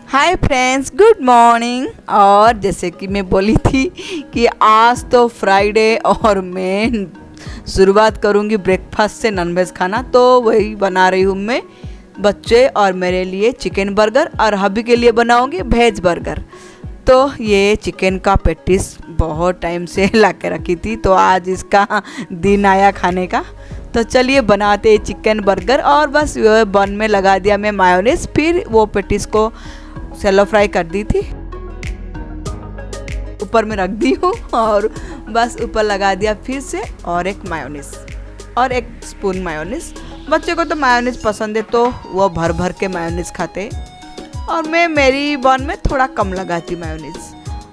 Hi friends, good morning. और जैसे कि मैं बोली थी कि आज तो फ्राइडे और मैं शुरुआत करूँगी ब्रेकफास्ट से नॉनवेज खाना, तो वही बना रही हूँ मैं बच्चे और मेरे लिए चिकन बर्गर और हबी के लिए बनाऊँगी वेज बर्गर। तो ये चिकन का पेटिस बहुत टाइम से ला के रखी थी, तो आज इसका दिन आया खाने का। तो चलिए बनाते चिकन बर्गर। और बस बन में लगा दिया मैं मायोनीज, फिर वो पेटिस को सेलो फ्राई कर दी थी, ऊपर में रख दी हूँ और बस ऊपर लगा दिया फिर से और एक मायोनीज और एक स्पून मायोनीज। बच्चे को तो मायोनीज पसंद है तो वो भर भर के मायोनीज खाते, और मैं मेरी बन में थोड़ा कम लगाती मायोनीज।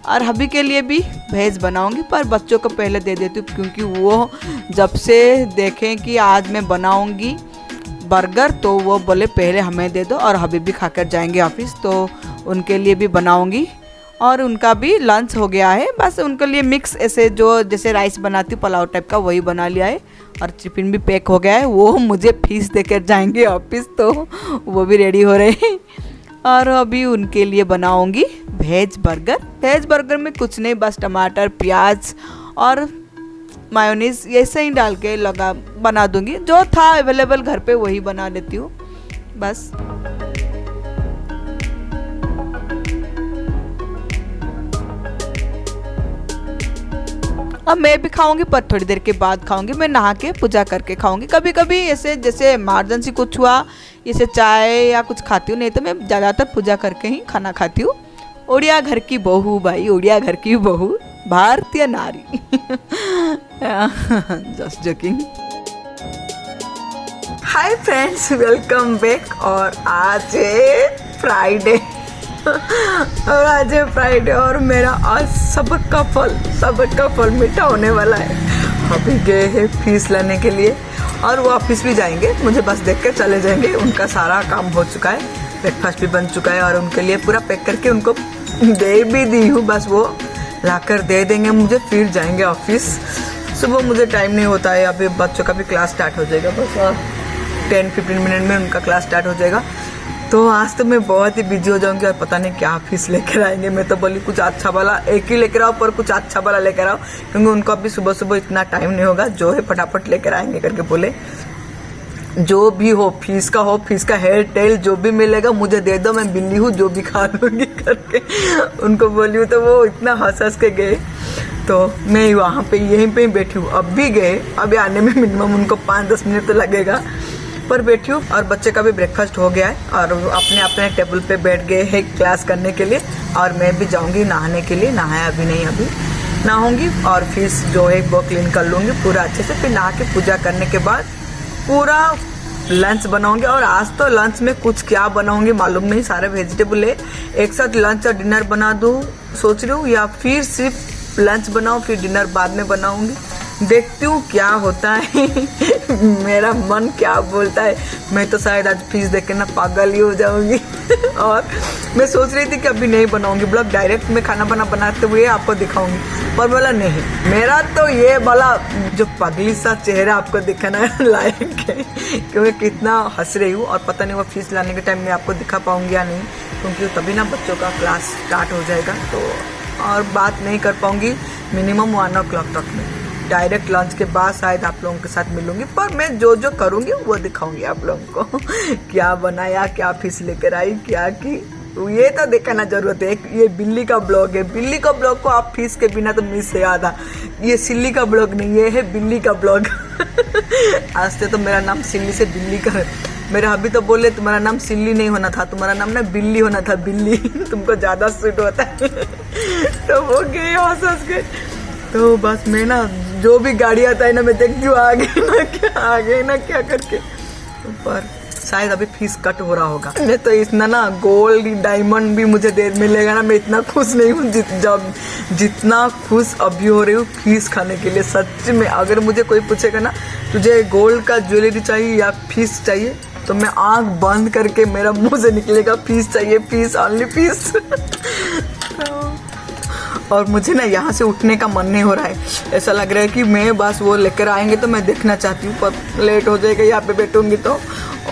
और हबी के लिए भी वेज बनाऊंगी, पर बच्चों को पहले दे देती हूँ क्योंकि वो जब से देखें कि आज मैं बनाऊंगी बर्गर तो वो बोले पहले हमें दे दो, और हबी भी खाकर जाएंगे ऑफिस, तो उनके लिए भी बनाऊंगी। और उनका भी लंच हो गया है, बस उनके लिए मिक्स ऐसे जो जैसे राइस बनाती हूँ पुलाव टाइप का वही बना लिया है, और टिफिन भी पैक हो गया है। वो मुझे फीस देकर जाएंगे ऑफिस, तो वो भी रेडी हो रहे हैं। और अभी उनके लिए बनाऊंगी वेज बर्गर। वेज बर्गर में कुछ नहीं, बस टमाटर, प्याज और मायोनीज ऐसे ही डाल के बना दूंगी। जो था अवेलेबल घर पे वही बना लेती हूँ बस। अब मैं भी खाऊंगी, पर थोड़ी देर के बाद खाऊंगी। मैं नहा के पूजा करके खाऊंगी। कभी कभी ऐसे जैसे इमरजेंसी कुछ हुआ, जैसे चाय या कुछ खाती हूँ, नहीं तो मैं ज़्यादातर पूजा करके ही खाना खाती हूँ। उड़िया घर की बहू भाई, उड़िया घर की बहू, भारतीय नारी। Just joking. Hi friends, welcome back. और आज है फ्राइडे और आज है फ्राइडे और मेरा आज सबका फल मीठा होने वाला है। अभी गए हैं फीस लेने के लिए और वो ऑफिस भी जाएंगे, मुझे बस देख कर चले जाएंगे। उनका सारा काम हो चुका है, ब्रेकफास्ट भी बन चुका है और उनके लिए पूरा पैक करके उनको दे भी दी हूँ। बस वो लाकर दे देंगे मुझे, फिर जाएंगे ऑफिस। सुबह मुझे टाइम नहीं होता है, अभी बच्चों का भी क्लास स्टार्ट हो जाएगा, बस 10-15 मिनट में उनका क्लास स्टार्ट हो जाएगा। तो आज तो मैं बहुत ही बिजी हो जाऊंगी और पता नहीं क्या फीस लेकर आएंगे। मैं तो बोली कुछ अच्छा वाला एक ही लेकर आओ, पर कुछ अच्छा वाला लेकर आओ, क्योंकि उनको अभी सुबह सुबह इतना टाइम नहीं होगा। जो है फटाफट लेकर आएंगे करके बोले। जो भी हो, फीस का हेयर टेल जो भी मिलेगा मुझे दे दो, मैं बिल्ली हूँ जो भी खा लूँगी करके उनको बोली हूँ। तो वो इतना हंस के गए, तो मैं वहाँ पे यहीं पे ही बैठी हूँ। अब भी गए, अभी आने में मिनिमम उनको 5-10 मिनट तो लगेगा, पर बैठी हूँ। और बच्चे का भी ब्रेकफास्ट हो गया है और अपने अपने टेबल पे बैठ गए हैं क्लास करने के लिए। और मैं भी जाऊँगी नहाने के लिए, नहाया अभी नहीं, अभी नहाऊँगी और फिर जो है वो क्लीन कर लूँगी पूरा अच्छे से। फिर नहा के पूजा करने के बाद पूरा लंच बनाऊंगी। और आज तो लंच में कुछ क्या बनाऊंगी मालूम नहीं, सारे वेजिटेबल है एक साथ लंच और डिनर बना दूँ सोच रही हूँ, या फिर सिर्फ लंच बनाऊँ फिर डिनर बाद में बनाऊंगी। देखती हूँ क्या होता है। मेरा मन क्या बोलता है। मैं तो शायद आज फीस देख के ना पागल ही हो जाऊंगी। और मैं सोच रही थी कि अभी नहीं बनाऊंगी ब्लॉग, डायरेक्ट मैं खाना बनाते हुए आपको दिखाऊंगी, पर बोला नहीं, मेरा तो ये वाला जो पगली सा चेहरा आपको दिखाना लायक है, क्योंकि कितना हंस रही हूँ। और पता नहीं वो फीस लाने के टाइम में आपको दिखा पाऊंगी या नहीं, क्योंकि तभी ना बच्चों का क्लास स्टार्ट हो जाएगा, तो और बात नहीं कर पाऊंगी मिनिमम 1 o'clock तक में। डायरेक्ट लंच के बाद शायद आप लोगों के साथ मिलूंगी, पर मैं जो करूंगी वो दिखाऊंगी आप लोगों को। क्या बनाया, क्या फीस लेकर आई, क्या की, ये तो दिखाना जरूरत है। ये बिल्ली का ब्लॉग है, बिल्ली का ब्लॉग को आप फीस के बिना तो मिस से याद आ। ये सिल्ली का ब्लॉग नहीं, ये है बिल्ली का ब्लॉग। आज से तो मेरा नाम सिल्ली से बिल्ली का है। मेरे अभी तो बोले तुम्हारा नाम सिल्ली नहीं होना था, तुम्हारा नाम ना बिल्ली होना था, बिल्ली तुमको ज्यादा सूट होता है। तो वो गए हंस के। तो बस मैं ना जो भी गाड़ी आता है ना मैं देखती हूँ आगे ना क्या करके। पर शायद अभी फीस कट हो रहा होगा। मैं तो इतना ना गोल्ड डायमंड भी मुझे देर मिलेगा ना, मैं इतना खुश नहीं हूँ जितना खुश अभी हो रही हूँ फीस खाने के लिए। सच में अगर मुझे कोई पूछेगा ना तुझे गोल्ड का ज्वेलरी चाहिए या फीस चाहिए, तो मैं आंख बंद करके मेरा मुंह से निकलेगा फीस चाहिए, फीस, ऑनली फीस। और मुझे ना यहाँ से उठने का मन नहीं हो रहा है। ऐसा लग रहा है कि मैं बस वो लेकर आएंगे तो मैं देखना चाहती हूँ, पर लेट हो जाएगा यहाँ पे बैठूंगी तो,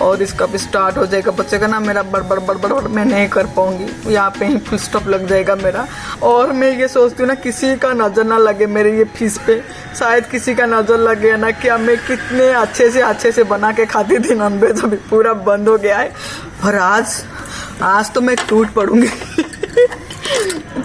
और इसका भी स्टार्ट हो जाएगा बच्चे का ना, मेरा बड़बड़ बड़बड़ मैं नहीं कर पाऊंगी, यहाँ पे ही फुल स्टॉप लग जाएगा मेरा। और मैं ये सोचती हूँ ना किसी का नज़र ना लगे मेरे ये फीस पे, शायद किसी का नज़र लगे ना, कि मैं कितने अच्छे से बना के खाती थी नॉनवेज, अभी पूरा बंद हो गया है। और आज तो मैं टूट पड़ूंगी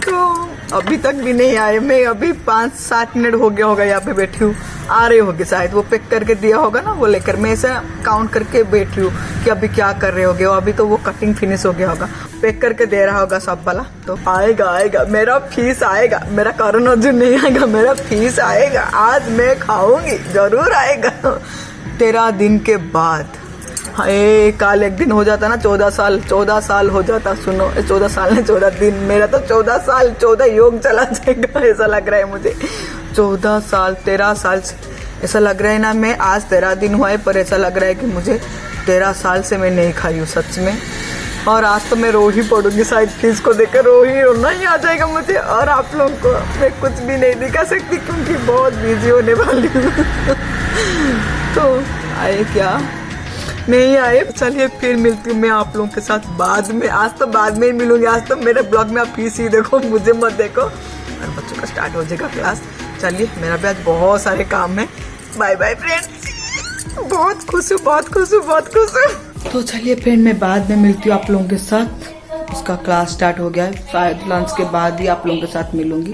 तो अभी तक भी नहीं आए, मैं अभी 5-7 मिनट हो गया होगा यहाँ पे बैठी हूँ, आ रहे होगे शायद, वो पैक करके दिया होगा ना वो लेकर, मैं ऐसा काउंट करके बैठी हूँ कि अभी क्या कर रहे होगे, अभी तो वो कटिंग फिनिश हो गया होगा, पैक करके दे रहा होगा सब वाला। तो आएगा मेरा फीस आएगा, मेरा करण अर्जुन नहीं आएगा, मेरा फीस आएगा, आज मैं खाऊंगी, जरूर आएगा 13 दिन के बाद। हाँ, कल एक दिन हो जाता ना 14 साल हो जाता, सुनो 14 साल नहीं 14 दिन, मेरा तो 14 साल 14 योग चला जाएगा ऐसा लग रहा है मुझे। 14 साल 13 साल ऐसा लग रहा है ना, मैं आज 13 दिन हुआ है, पर ऐसा लग रहा है कि मुझे 13 साल से मैं नहीं खाई हूँ सच में। और आज तो मैं रो ही पड़ूंगी शायद, फीस को देखकर रोना ही आ जाएगा मुझे। और आप लोगों को मैं कुछ भी नहीं दिखा सकती क्योंकि बहुत बिजी होने वाली हूँ तो आए क्या नहीं आए, चलिए फिर मिलती हूँ मैं आप लोगों के साथ बाद में। आज तो बाद में ही मिलूंगी, आज तो मेरे ब्लॉग में आप फीस ही देखो, मुझे मत देखो। और बच्चों का स्टार्ट हो जाएगा क्लास। चलिए मेरा भी आज बहुत सारे काम है। बाय बाय फ्रेंड्स, बहुत खुश हूँ। तो चलिए फ्रेंड मैं बाद में मिलती हूँ आप लोगों के साथ, उसका क्लास स्टार्ट हो गया है, शायद लंच के बाद ही आप लोगों के साथ मिलूंगी।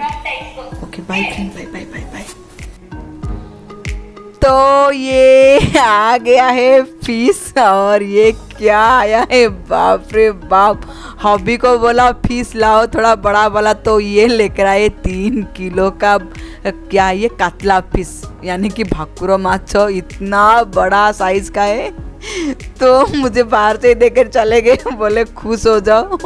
Okay bye friend, bye bye bye bye. तो ये आ गया है फीस, और ये क्या आया है, बाप रे बाप। हॉबी को बोला फीस लाओ थोड़ा बड़ा वाला, तो ये लेकर आए 3 किलो का, क्या ये कातला फिश यानी कि भाकुर माछो, इतना बड़ा साइज का है। तो मुझे बाहर से देकर चले गए, बोले खुश हो जाओ,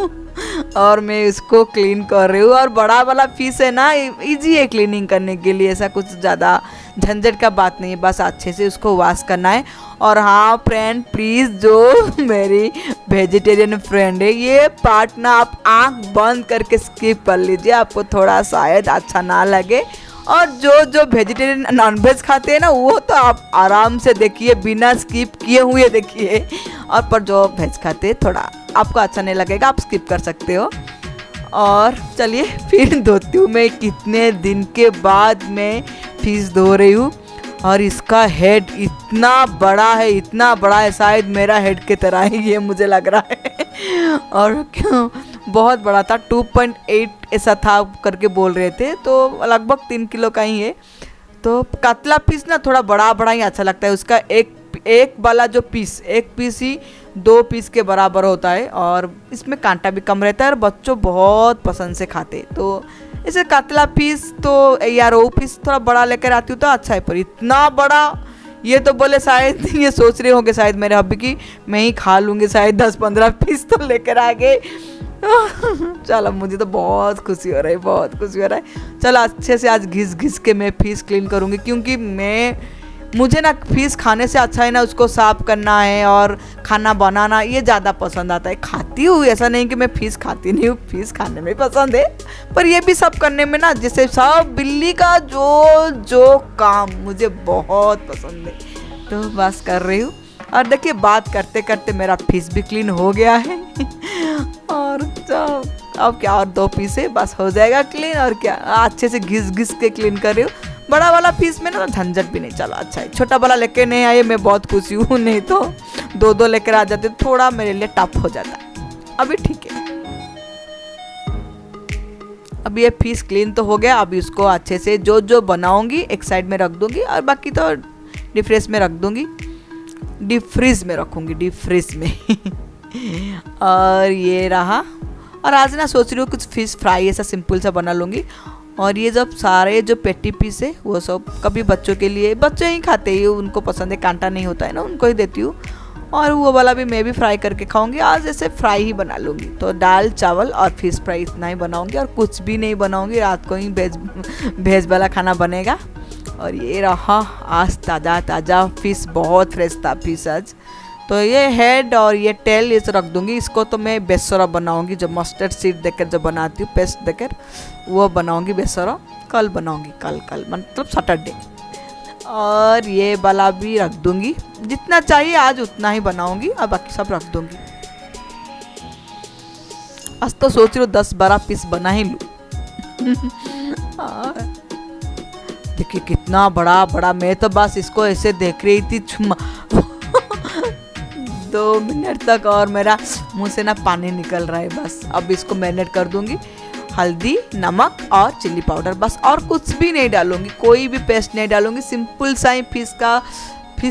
और मैं इसको क्लीन कर रही हूँ। और बड़ा वाला फिश है ना, इजी है क्लीनिंग करने के लिए, ऐसा कुछ ज़्यादा झंझट का बात नहीं है, बस अच्छे से उसको वॉश करना है। और हाँ फ्रेंड प्लीज़, जो मेरी वेजिटेरियन फ्रेंड है, ये पार्ट ना आप आँख बंद करके स्किप कर लीजिए, आपको थोड़ा शायद अच्छा ना लगे। और जो वेजिटेरियन नॉनवेज खाते हैं ना, वो तो आप आराम से देखिए, बिना स्किप किए हुए देखिए। और पर जो वेज खाते हैं थोड़ा आपको अच्छा नहीं लगेगा, आप स्किप कर सकते हो। और चलिए फिर धोती हूँ मैं, कितने दिन के बाद मैं फिश धो रही हूँ। और इसका हेड इतना बड़ा है, शायद मेरा हेड की तरह ही ये मुझे लग रहा है। और क्यों बहुत बड़ा था, 2.8 ऐसा था करके बोल रहे थे, तो लगभग 3 किलो का ही है। तो कातला पीस ना थोड़ा बड़ा ही अच्छा लगता है, उसका एक वाला जो पीस, एक पीस ही 2 पीस के बराबर होता है, और इसमें कांटा भी कम रहता है, और बच्चों बहुत पसंद से खाते। तो ऐसे कातला पीस तो या रोहू पीस थोड़ा बड़ा लेकर आती हूँ तो अच्छा है, पर इतना बड़ा ये तो बोले शायद ये सोच रहे होंगे शायद मेरे हब्बी की मैं ही खा लूँगी, शायद 10-15 पीस तो लेकर आ गए। चलो मुझे तो बहुत खुशी हो रहा है, चलो अच्छे से आज घिस के मैं फिश क्लीन करूँगी, क्योंकि मुझे ना फिश खाने से अच्छा है ना उसको साफ करना है, और खाना बनाना ये ज़्यादा पसंद आता है। खाती हूँ, ऐसा नहीं कि मैं फिश खाती नहीं हूँ, फिश खाने में पसंद है, पर ये भी सब करने में ना, जैसे सब बिल्ली का जो काम मुझे बहुत पसंद है, तो बस कर रही हूँ। और देखिए बात करते करते मेरा फिश भी क्लीन हो गया है और अब क्या, और 2 पीस है बस हो जाएगा क्लीन। और क्या अच्छे से घिस के क्लीन कर रही हूँ। बड़ा वाला पीस में ना झंझट भी नहीं, चला अच्छा है। छोटा वाला लेके नहीं आए, मैं बहुत खुशी हूँ, नहीं तो 2 लेकर आ जाते, थोड़ा मेरे लिए टफ हो जाता। अभी ठीक है, अब ये पीस क्लीन तो हो गया। अभी उसको अच्छे से जो बनाऊंगी एक साइड में रख दूंगी, और बाकी तो डीप फ्रीज में रख दूंगी, डीप फ्रीज में रखूंगी, डीप फ्रीज में और ये रहा। और आज ना सोच रही हूँ कुछ फिश फ्राई ऐसा सिंपल सा बना लूँगी। और ये जब सारे जो पेटी पीस है वो सब कभी बच्चों के लिए, बच्चे ही खाते हैं, उनको पसंद है, कांटा नहीं होता है ना, उनको ही देती हूँ। और वो वाला भी मैं भी फ्राई करके खाऊंगी। आज ऐसे फ्राई ही बना लूँगी, तो दाल चावल और फिश फ्राई इतना ही बनाऊँगी, और कुछ भी नहीं बनाऊँगी। रात को ही भेज वाला खाना बनेगा। और ये रहा आज ताज़ा फिश, बहुत फ्रेश था फिश आज। तो ये हेड और ये टेल इस रख दूंगी। इसको तो मैं बेसरा बनाऊंगी, जो मस्टर्ड सीड देकर जो बनाती हूँ पेस्ट देकर, वो बनाऊंगी बेसरा। कल बनाऊंगी, कल मतलब सैटरडे। और ये वाला भी रख दूंगी, जितना चाहिए आज उतना ही बनाऊंगी और बाकी सब रख दूंगी। आज तो सोच रही हूँ 10-12 पीस बना ही लूँ। देखिए कितना बड़ा बड़ा, मैं तो बस इसको ऐसे देख रही थी 2 मिनट तक, और मेरा मुंह से ना पानी निकल रहा है बस। अब इसको मैरिनेट कर दूंगी, हल्दी, नमक और चिल्ली पाउडर, बस। और कुछ भी नहीं डालूंगी, कोई भी पेस्ट नहीं डालूंगी। सिंपल सा ही फिश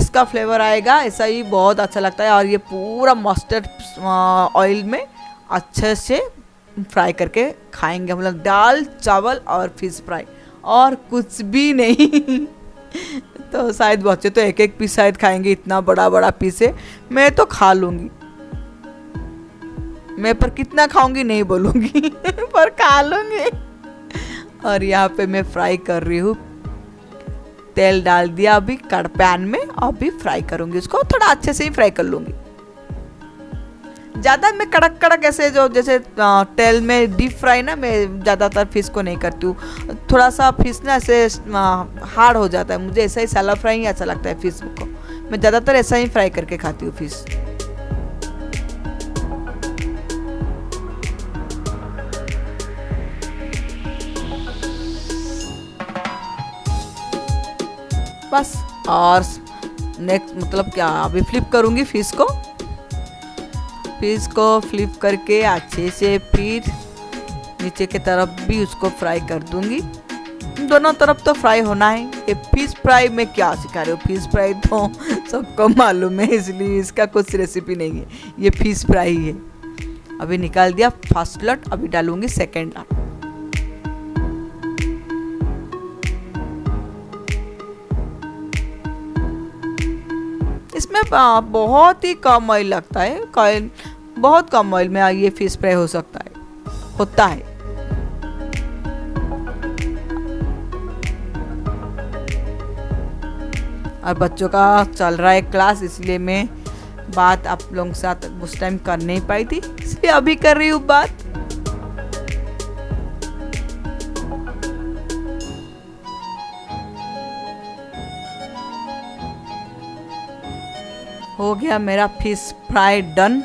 का फ्लेवर आएगा, ऐसा ही बहुत अच्छा लगता है। और ये पूरा मस्टर्ड ऑयल में अच्छे से फ्राई करके खाएंगे हम लोग, दाल चावल और फिश फ्राई, और कुछ भी नहीं। तो शायद बच्चे तो एक पीस शायद खाएंगे, इतना बड़ा बड़ा पीस है। मैं तो खा लूंगी, मैं पर कितना खाऊंगी नहीं बोलूंगी, पर खा लूंगी। और यहाँ पे मैं फ्राई कर रही हूँ, तेल डाल दिया अभी पैन में, अभी फ्राई करूंगी उसको, थोड़ा अच्छे से ही फ्राई कर लूंगी। ज़्यादा मैं कड़क ऐसे जो जैसे तेल में डीप फ्राई ना, मैं ज़्यादातर फिश को नहीं करती हूँ। थोड़ा सा फिश ना ऐसे हार्ड हो जाता है, मुझे ऐसा ही सैलो फ्राई ही अच्छा लगता है फिश को। मैं ज़्यादातर ऐसा ही फ्राई करके खाती हूँ फिश। बस। और नेक्स्ट मतलब क्या, अभी फ्लिप करूँगी फिश को फ्लिप करके अच्छे से फिर नीचे के तरफ भी उसको फ्राई कर दूंगी। दोनों तरफ तो फ्राई होना है। ये फिश फ्राई में क्या सिखा रही हूँ, फिश फ्राई तो सबको मालूम है, इसलिए इसका कुछ रेसिपी नहीं है, ये फिश फ्राई है। अभी निकाल दिया फर्स्ट लट, अभी डालूंगी सेकेंड लट। इसमें बहुत ही कम ऑयल लगता है, बहुत कम ऑयल में ये फिश फ्राई होता है। और बच्चों का चल रहा है क्लास, इसलिए मैं बात आप लोगों के साथ उस टाइम कर नहीं पाई थी, इसलिए अभी कर रही हूँ बात। हो गया मेरा फिश फ्राई डन।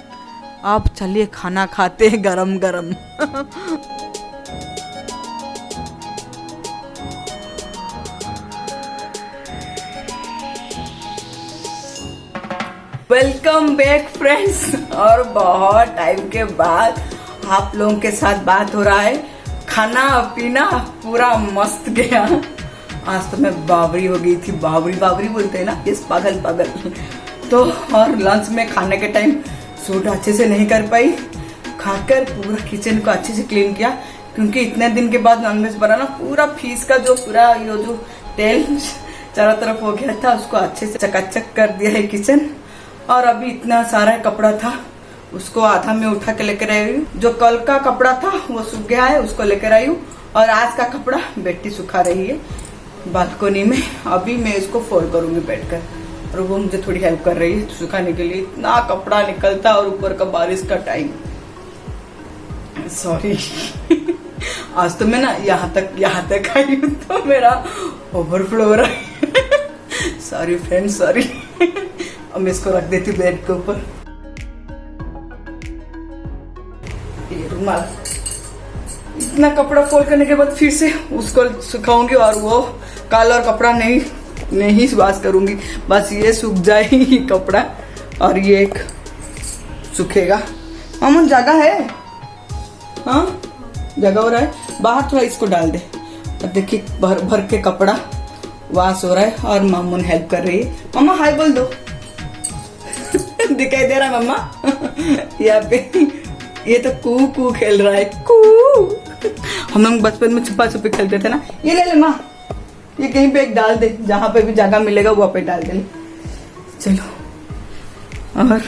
अब चलिए खाना खाते हैं गरम गरम। वेलकम बैक फ्रेंड्स, और बहुत टाइम के बाद आप लोगों के साथ बात हो रहा है। खाना पीना पूरा मस्त गया। आज तो मैं बावरी हो गई थी, बावरी बोलते हैं ना, इस पागल। तो और लंच में खाने के टाइम सूट अच्छे से नहीं कर पाई, खाकर पूरा किचन को अच्छे से क्लीन किया, क्योंकि इतने दिन के बाद नॉनवेज बना ना, पूरा फिश का जो पूरा ये जो तेल चारों तरफ हो गया था, उसको अच्छे से चकाचक कर दिया है किचन। और अभी इतना सारा कपड़ा था, उसको आधा में उठा के लेकर आई हूँ। जो कल का कपड़ा था वो सूख गया है, उसको लेकर आई हूँ, और आज का कपड़ा बेटी सुखा रही है बालकोनी में। अभी मैं इसको फोल्ड करूंगी बैठकर, और वो मुझे थोड़ी हेल्प कर रही है सुखाने के लिए। इतना कपड़ा निकलता, और ऊपर का बारिश का टाइम, सॉरी। आज तो मैं ना यहाँ तक आई हूँ, तो मेरा ओवरफ्लो हो रहा है। Sorry friend, sorry. अब मैं इसको रख देती हूँ बेड के ऊपर। ये रुमाल, इतना कपड़ा फोल्ड करने के बाद फिर से उसको सुखाऊंगी, और वो काला और कपड़ा नहीं वाश करूंगी, बस ये सूख जाए ही कपड़ा, और ये एक सूखेगा। अमन जगह है, हाँ जगह हो रहा है, बाहर थोड़ा इसको डाल दे। और देखिए भर के कपड़ा वाश हो रहा है, और मामून हेल्प कर रही है। मम्मा हाय बोल दो। दिखाई दे रहा मम्मा? यहाँ पे ये तो कू खेल रहा है, कू। हम लोग बचपन में छुपा छुपी खेलते थे ना। ये ले माँ, ये कहीं पे एक डाल दे, जहां पे भी जगह मिलेगा वहां पे डाल दे। चलो, और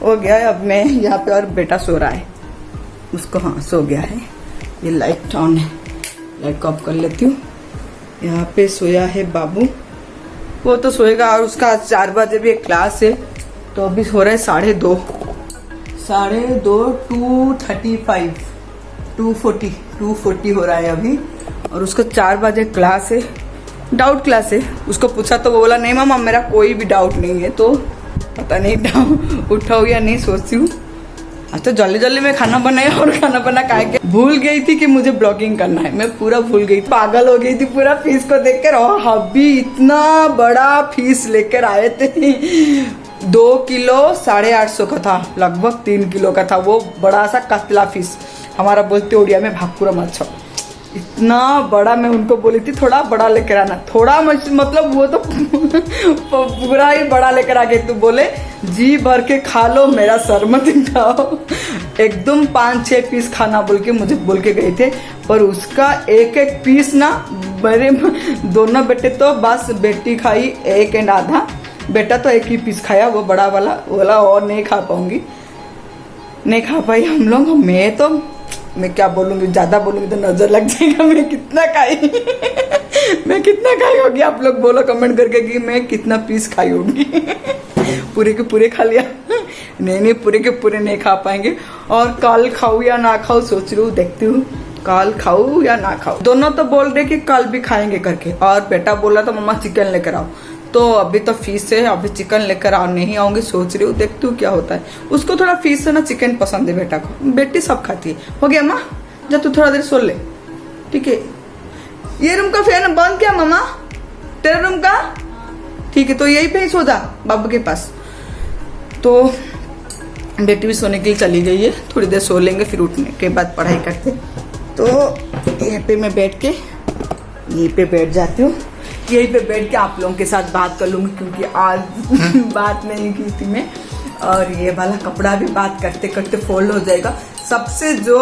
हो गया है। अब मैं यहाँ पे, और बेटा सो रहा है, उसको हाँ सो गया है। ये लाइट ऑन है, लाइट को ऑफ कर लेती हूँ। यहाँ पे सोया है बाबू, वो तो सोएगा, और उसका 4 बजे भी एक क्लास है, तो अभी हो रहा है 2:30, 2:35, 2:40 हो रहा है अभी। और उसका 4 बजे क्लास है, डाउट क्लास है। उसको पूछा तो वो बोला नहीं मामा मेरा कोई भी डाउट नहीं है। तो पता नहीं उठाऊँ या नहीं, सोचती हूँ। आज तो जल्दी जल्दी में खाना बनाया और खाना बना खा के भूल गई थी कि मुझे ब्लॉगिंग करना है। मैं पूरा भूल गई थी, पागल हो गई थी पूरा फिश को देखकर। और हब्बी इतना बड़ा फिश लेकर आए थे, 2 किलो 850 का था, लगभग 3 किलो का था वो बड़ा सा कतला फिश। हमारा बोलते उड़िया में भाकुरा मच्छा। इतना बड़ा, मैं उनको बोली थी थोड़ा बड़ा लेकर आना, थोड़ा मतलब वो तो पूरा ही बड़ा लेकर आ गए। तो बोले जी भर के खा लो, मेरा सर मत खाओ। एकदम 5-6 पीस खाना बोल के मुझे बोल के गए थे। पर उसका एक पीस ना, मेरे दोनों बेटे तो बस, बेटी खाई 1 और आधा, बेटा तो 1 ही पीस खाया, वो बड़ा वाला बोला और नहीं खा पाऊंगी, नहीं खा पाई हम लोग। मैं क्या बोलूंगी, ज्यादा बोलूंगी तो नजर लग जाएगा। मैं कितना खाई होगी, आप लोग बोलो कमेंट करके कि मैं कितना पीस खाई होगी। पूरे के पूरे खा लिया। नहीं पूरे के पूरे नहीं खा पाएंगे। और कल खाऊं या ना खाऊं सोच रही हूँ, देखती हूँ कल खाऊं या ना खाऊं। दोनों तो बोल रहे कि कल भी खाएंगे करके। और बेटा बोला तो मम्मा चिकन लेकर आओ, तो अभी तो फिश है, अभी चिकन लेकर आ नहीं आऊंगी, सोच रही हूँ, देखती हूँ क्या होता है। उसको थोड़ा फिश से ना चिकन पसंद है बेटा को, बेटी सब खाती है। हो गया माँ, जब तू थोड़ा देर सो ले, ठीक है। ये रूम का फैन बंद किया मम्मा, तेरे रूम का, ठीक है। तो यही पे ही सो जा बाबू के पास। तो बेटी भी सोने के लिए चली गई है, थोड़ी देर सो लेंगे, फिर उठने के बाद पढ़ाई करते। तो यहाँ पे मैं बैठ के यहीं पे बैठ जाती हूँ, यहीं पे बैठ के आप लोगों के साथ बात कर लूंगी, क्योंकि आज बात नहीं की थी मैं। और ये वाला कपड़ा भी बात करते करते फोल्ड हो जाएगा। सबसे जो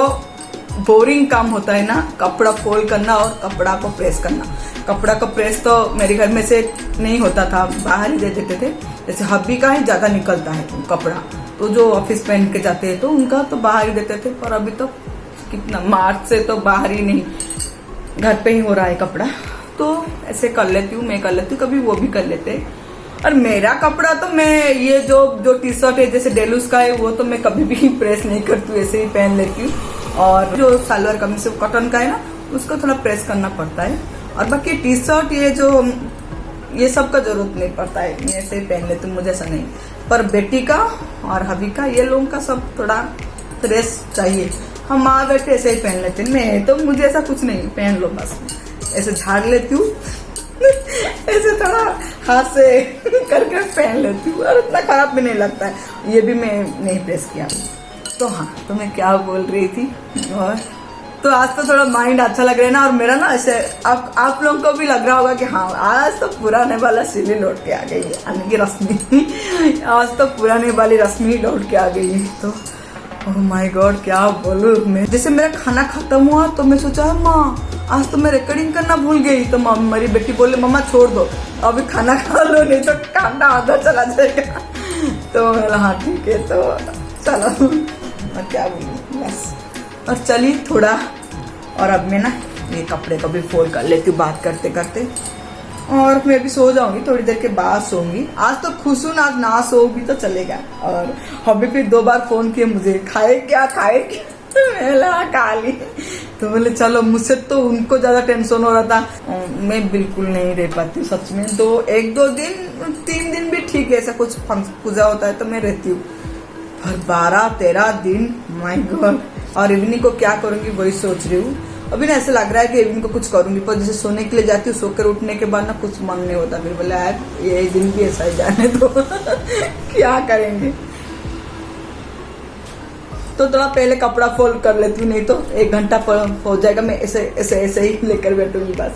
बोरिंग काम होता है ना, कपड़ा फोल्ड करना और कपड़ा को प्रेस करना। कपड़ा को प्रेस तो मेरे घर में से नहीं होता था, बाहर ही दे देते थे। जैसे हब्बी का ही ज्यादा निकलता है कपड़ा, तो जो ऑफिस पहन के जाते हैं तो उनका तो बाहर ही देते थे। पर अभी तो कितना मार्च से तो बाहर ही नहीं, घर पे ही हो रहा है कपड़ा। तो ऐसे कर लेती हूँ, मैं कर लेती हूँ, कभी वो भी कर लेते हैं। और मेरा कपड़ा तो मैं ये जो टी शर्ट है जैसे डेलूस का है, वो तो मैं कभी भी प्रेस नहीं करती हूँ, ऐसे ही पहन लेती हूँ। और जो सलवार कमीज कॉटन का है ना, उसको थोड़ा प्रेस करना पड़ता है। और बाकी टी शर्ट ये सब का जरूरत नहीं पड़ता है, मैं ऐसे ही पहन लेती हूँ, मुझे ऐसा नहीं। पर बेटी का और हबी का, ये लोगों का सब थोड़ा प्रेस चाहिए। हम माँ बेटे ऐसे ही पहन लेते हैं, मैं तो मुझे ऐसा कुछ नहीं, पहन लो बस, ऐसे झाड़ लेती हूँ। ऐसे थोड़ा हाथ से करके पहन लेती हूँ, और इतना खराब भी नहीं लगता है। ये भी मैं नहीं प्रेस किया। तो हाँ, तो मैं क्या बोल रही थी। और तो आज तो थोड़ा माइंड अच्छा लग रहा है ना। और मेरा ना ऐसे आप लोगों को भी लग रहा होगा कि हाँ आज तो पुराने वाला सिली लौट के आ गई है, यानी कि रश्मि। आज तो पुराने वाली रश्मि लौट के आ गई है। तो ओह माय गॉड, क्या बोलूं मैं। जैसे मेरा खाना खत्म हुआ तो मैं सोचा माँ आज तो मैं रिकॉर्डिंग करना भूल गई। तो मेरी बेटी बोले मम्मा छोड़ दो, अभी खाना खा लो, नहीं तो खाना आधा चला जाएगा। तो मैं हाँ ठीक है, तो चलो और क्या बोलूं बस। और चलिए थोड़ा, और अब मैं ना ये कपड़े को भी फोल्ड कर लेती हूँ बात करते करते। और मैं भी सो जाऊंगी, थोड़ी देर के बाद सोऊंगी। आज तो खुश हूँ, आज ना सो भी तो चलेगा। और हबी फिर 2 बार फोन किए मुझे, खाए क्या मैं खा ली। तो बोले चलो, मुझसे तो उनको ज्यादा टेंशन हो रहा था, मैं बिल्कुल नहीं रह पाती सच में। तो 1-2 दिन 3 दिन भी ठीक है, ऐसा कुछ पूजा होता है तो मैं रहती हूँ। पर 12-13 दिन माय गॉड। और इवनिंग को क्या करूंगी वही सोच रही हूँ। अभी ना ऐसा लग रहा है कि इवनिंग को कुछ करूंगी, पर जैसे सोने के लिए जाती हूँ, सोकर उठने के बाद ना कुछ मन नहीं होता। फिर बोला यार ये दिन भी ऐसा ही जाने दो। क्या करेंगे। तो थोड़ा पहले कपड़ा फोल्ड कर लेती हूँ, नहीं तो 1 घंटा हो जाएगा। मैं ऐसे ही लेकर बैठूंगी बस।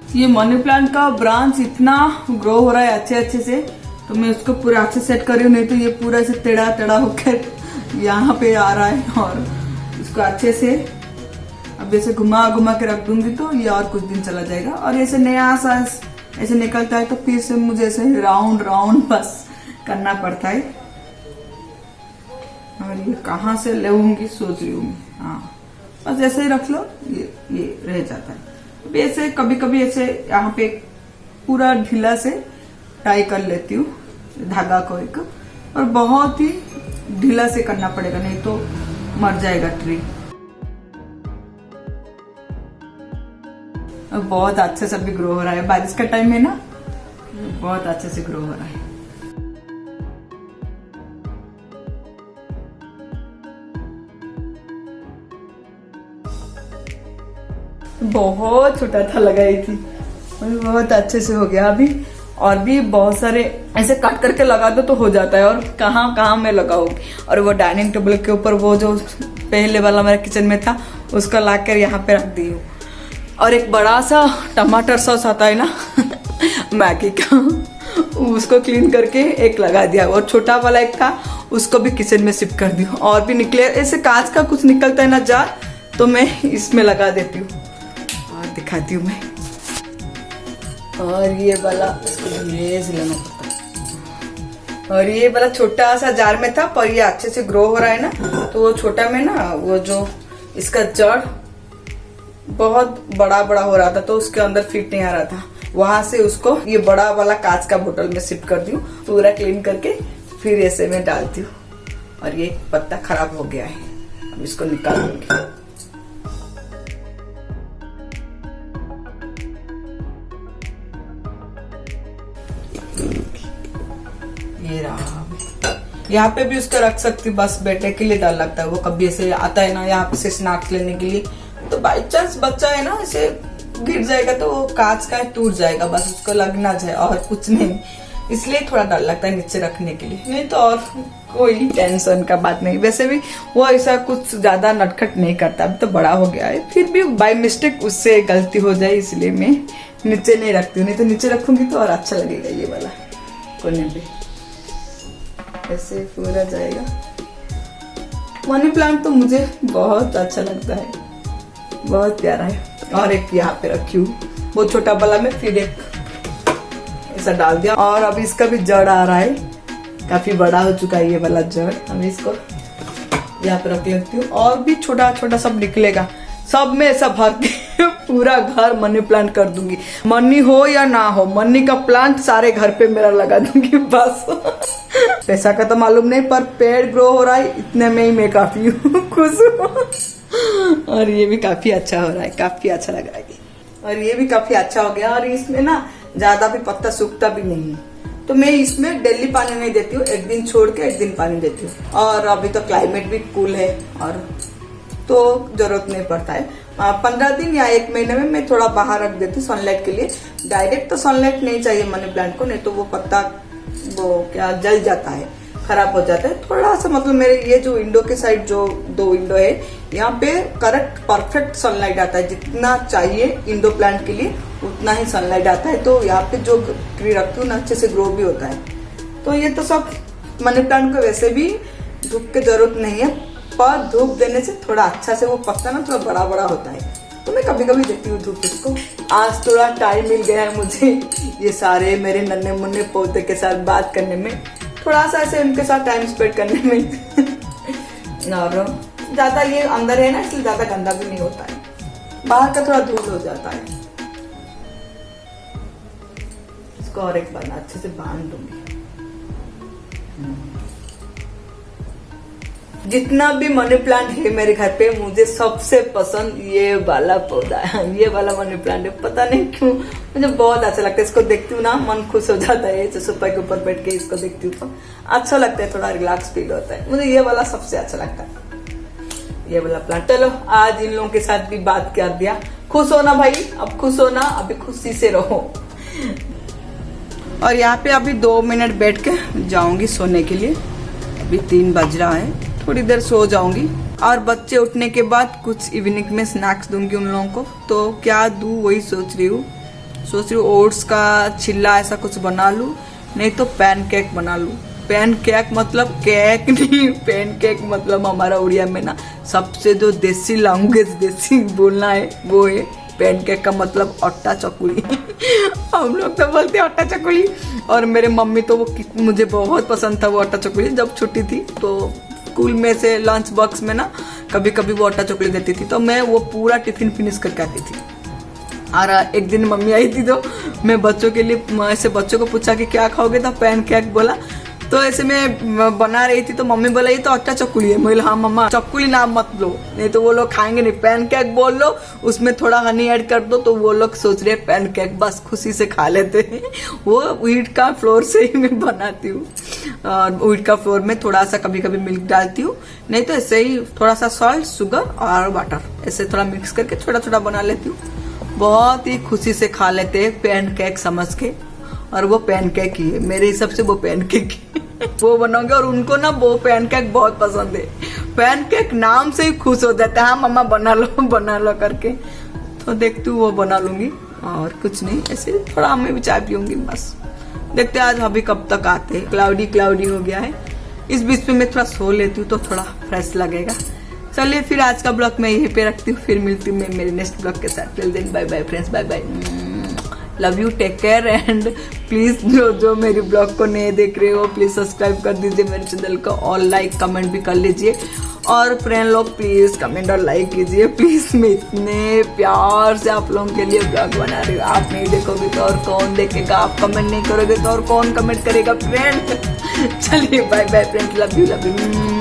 ये मनी प्लांट का ब्रांच इतना ग्रो हो रहा है अच्छे अच्छे से, तो मैं उसको पूरा अच्छे सेट कर रही हूँ, नहीं तो ये पूरा ऐसे टेढ़ा टेढ़ा होकर यहाँ पे आ रहा है। और इसको अच्छे से अब ऐसे घुमा घुमा के रख दूंगी तो ये और कुछ दिन चला जाएगा। और ऐसे नया सा ऐसे निकलता है तो फिर से मुझे ऐसे राउंड राउंड बस करना पड़ता है। और ये कहाँ से लाऊंगी सोच रही हूँ। हाँ, बस ऐसे ही रख लो, ये रह जाता है। ऐसे कभी कभी ऐसे यहाँ पे पूरा ढीला से टाई कर लेती हूँ धागा को एक, और बहुत ही ढीला से करना पड़ेगा, नहीं तो मर जाएगा ट्री। और बहुत अच्छे से भी ग्रो हो रहा है, बारिश का टाइम है ना, बहुत अच्छे से ग्रो हो रहा है। बहुत छोटा था लगाई थी, बहुत अच्छे से हो गया अभी। और भी बहुत सारे ऐसे काट करके लगा दो तो हो जाता है। और कहाँ कहाँ मैं लगाऊंगी। और वो डाइनिंग टेबल के ऊपर वो जो पहले वाला मेरे किचन में था उसका लाकर यहाँ पे रख दी हूँ। और एक बड़ा सा टमाटर सॉस आता है ना मैगी का, उसको क्लीन करके एक लगा दिया। और छोटा वाला एक था उसको भी किचन में शिफ्ट कर दी। और भी निकले ऐसे कांच का कुछ निकलता है ना जार, तो मैं इसमें लगा देती हूँ और दिखाती हूँ मैं। और ये वाला इसको धीरे से लेना पड़ता है। और ये वाला छोटा सा जार में था, पर ये अच्छे से ग्रो हो रहा है ना, तो वो छोटा में ना वो जो इसका जड़ बहुत बड़ा बड़ा हो रहा था तो उसके अंदर फिट नहीं आ रहा था, वहां से उसको ये बड़ा वाला कांच का बोतल में शिफ्ट कर दी हूँ, पूरा क्लीन करके फिर ऐसे में डालती हूँ। और ये पत्ता खराब हो गया है, अब इसको निकाल दूंगी। ये रहा, यहाँ पे भी उसका रख सकती, बस बेटे के लिए डर लगता है, वो कभी ऐसे आता है ना यहाँ पे से स्नैक्स लेने के लिए, तो बाई चांस बच्चा है ना ऐसे गिर जाएगा तो वो कांच का टूट जाएगा, बस उसको लग ना जाए और कुछ नहीं, इसलिए थोड़ा डर लगता है नीचे रखने के लिए। नहीं तो और कोई टेंशन का बात नहीं। वैसे भी वो ऐसा कुछ ज्यादा नटखट नहीं करता, अभी तो बड़ा हो गया है, फिर भी बाय मिस्टेक उससे गलती हो जाए इसलिए मैं नीचे नहीं रखती हूँ, नहीं तो नीचे रखूंगी तो और अच्छा लगेगा। ये वाला कोने पे ऐसे पूरा जाएगा। मनी प्लांट तो मुझे बहुत अच्छा लगता है, बहुत प्यारा है। और एक यहाँ पे रखी हूँ, वो छोटा वाला में फिर एक ऐसा डाल दिया। और अभी इसका भी जड़ आ रहा है, काफी बड़ा हो चुका है ये वाला जड़। हम इसको यहाँ पे रख लेती हूँ, और भी छोटा छोटा सब निकलेगा, सब में ऐसा भर के पूरा घर मनी प्लांट कर दूंगी। मनी हो या ना हो, मनी का प्लांट सारे घर पे मेरा लगा दूंगी बस। पैसा का तो मालूम नहीं, पर पेड़ ग्रो हो रहा है, इतने में ही मैं काफी खुश हूँ। और ये भी काफी अच्छा हो रहा है, काफी अच्छा लग रहा है। और ये भी काफी अच्छा हो गया। और इसमें ना ज्यादा भी पत्ता सूखता भी नहीं है, तो मैं इसमें डेली पानी नहीं देती हूँ, एक दिन छोड़ के एक दिन पानी देती हूँ। और अभी तो क्लाइमेट भी कूल है और तो जरूरत नहीं पड़ता है। 15 दिन या 1 महीने में मैं थोड़ा बाहर रख देती हूँ सनलाइट के लिए। डायरेक्ट तो सनलाइट नहीं चाहिए मनी प्लांट को, नहीं तो वो पत्ता वो क्या जल जाता है, खराब हो जाता है। थोड़ा सा मतलब मेरे ये जो विंडो के साइड जो 2 विंडो है, यहाँ पे करेक्ट परफेक्ट सनलाइट आता है, जितना चाहिए इंडो प्लांट के लिए उतना ही सनलाइट आता है। तो यहाँ पे जो ट्री रखती हूँ ना अच्छे से ग्रो भी होता है। तो ये तो सब मनी प्लांट को वैसे भी धूप की जरूरत नहीं है, पर धूप देने से थोड़ा अच्छा से वो पत्ता ना थोड़ा बड़ा बड़ा होता है, तो मैं कभी कभी देती हूँ धूप इसको। आज थोड़ा टाइम मिल गया है मुझे ये सारे मेरे नन्हे मुन्ने पौधे के साथ बात करने में, थोड़ा सा ऐसे उनके साथ टाइम स्पेंड करने में। और ज्यादा ये अंदर है ना, इसलिए ज्यादा गंदा भी नहीं होता है, बाहर का थोड़ा धूल हो जाता है। इसको और एक बार अच्छे से बांध दूंगी। जितना भी मनी प्लांट है मेरे घर पे, मुझे सबसे पसंद ये वाला पौधा है, ये वाला मनी प्लांट है। पता नहीं क्यों मुझे बहुत अच्छा लगता है, इसको देखती हूँ ना मन खुश हो जाता है। सोफा के ऊपर बैठ के इसको देखती हूँ तो अच्छा लगता है, थोड़ा रिलैक्स फील होता है। मुझे ये वाला सबसे अच्छा लगता है, ये वाला प्लांट। चलो आज इन लोगों के साथ भी बात कर दिया। खुश हो ना भाई, अब खुश हो ना, अभी खुशी से रहो। और यहाँ पे अभी 2 मिनट बैठ के जाऊंगी सोने के लिए, अभी 3 बज रहा है, थोड़ी देर सो जाऊंगी। और बच्चे उठने के बाद कुछ इवनिंग में स्नैक्स दूंगी उन लोगों को। तो क्या दूं वही सोच रही हूँ, सोच रही हूँ ओट्स का चिल्ला ऐसा कुछ बना लूँ, नहीं तो पैन केक बना लूँ। पैन केक मतलब केक नहीं, पैन केक मतलब हमारा उड़िया में ना सबसे जो देसी लैंग्वेज देसी बोलना है वो है पैन केक का मतलब आटा चकुली। हम लोग तो बोलते हैं आटा चकुली, और मेरे मम्मी तो वो मुझे बहुत पसंद था वो आटा चकुली। जब छुट्टी थी तो स्कूल में से लंच बॉक्स में ना कभी कभी वो आटा चकुली देती थी, तो मैं वो पूरा टिफिन फिनिश करके आती थी। और एक दिन मम्मी आई थी तो मैं बच्चों के लिए ऐसे बच्चों को पूछा कि क्या खाओगे, तो पैन केक बोला। तो ऐसे मैं बना रही थी तो मम्मी बोला ये तो आटा चकुली है। मैं बोला हाँ मम्मा चकुली नाम मत लो, नहीं तो वो लोग खाएंगे नहीं। पैन केक बोल लो, उसमें थोड़ा हनी ऐड कर दो तो वो लोग सोच रहे पैन केक, बस खुशी से खा लेते हैं। वो व्हीट का फ्लोर से ही मैं बनाती हूँ, और व्हीट का फ्लोर में थोड़ा सा कभी कभी मिल्क डालती हूँ, नहीं तो ऐसे ही थोड़ा सा सॉल्ट, शुगर और वाटर ऐसे थोड़ा मिक्स करके छोटा छोटा बना लेती हूँ। बहुत ही खुशी से खा लेते हैं पैन केक समझ के, और वो पैन केक ही है मेरे हिसाब से, वो पैन केक वो बनाऊंगे। और उनको ना वो पैन केक बहुत पसंद है, पैन केक नाम से ही खुश हो जाता है, हाँ मम्मा बना लो करके। तो देखती हूँ वो बना लूंगी, और कुछ नहीं ऐसे थोड़ा मैं भी चाय पीऊंगी बस। देखते हैं आज अभी कब तक आते हैं, क्लाउडी हो गया है। इस बीच में मैं थोड़ा सो लेती हूँ तो थोड़ा फ्रेश लगेगा। चलिए फिर आज का ब्लॉग मैं यहीं पे रखती हूँ, फिर मिलती हूँ मैं मेरे नेक्स्ट ब्लॉग के साथ। Till then bye bye friends, bye bye, love you, take care. And please जो मेरी ब्लॉग को नए देख रहे हो प्लीज सब्सक्राइब कर दीजिए मेरे चैनल को, और लाइक कमेंट भी कर लीजिए। और फ्रेंड लोग प्लीज कमेंट और लाइक कीजिए प्लीज। मैं इतने प्यार से आप लोगों के लिए ब्लॉग बना रही हूँ, आप नहीं देखोगे तो और कौन देखेगा, आप कमेंट नहीं करोगे तो और कौन कमेंट करेगा फ्रेंड। चलिए bye bye friends, love you.